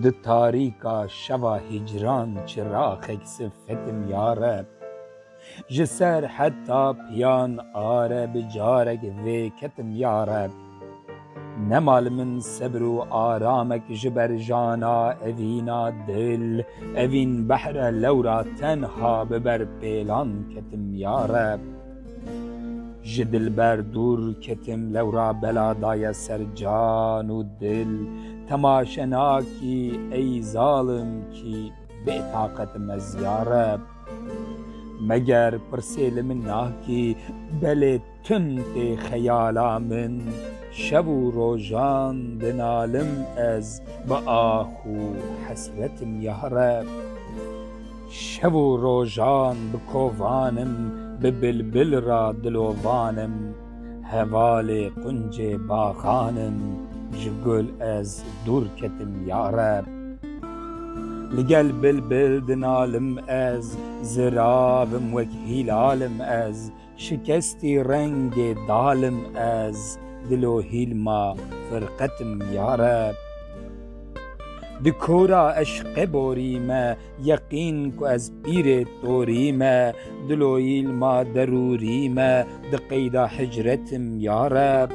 Di tarîka şeva hicran çiraxek sıfetim ya Rab. Ji ser heta piyan are bi carek vê ketim ya Rab. Nemal min sebr û aramek ji ber jana evîna dil, evîn behre lewra tenha bi ber pêlan ketim ya Rab. Ji dilber dûr ketim lewra bela daye ser can û dil, temaşe nakî ey zalim kî bêtaqetim ez ya Rab. Meger pirsê li min nakî belê tim tê xeyala min, şev û rojan dinalim ez bi ah û hesretim ya Rab. Şev û rojan bi kovanim, bi bilbil ra dilovanim, hevalê quncê baxanim, ji gul ez dûr ketim ya Rab. Li gel bilbil dinalim ez, ziravim wek hîlalim ez, şikestî rengê dalim ez, dil û hîlma firqetim ya Rab. Di kora eşqê borîme, yeqîn ku ez pîrê torîme, dil û hîlma derûrîme, di qeyda hicretim ya Rab.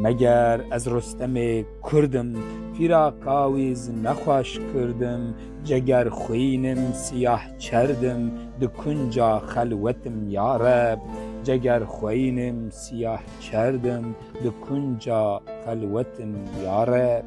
Meger ez Rostemê Kurdim, fîraka wî nexweş kirdim, ceger xwînim siyah çerdim, di kunca xelwetim ya Rab. Ceger xwînim siyah çerdim, di kunca xelwetim ya Rab.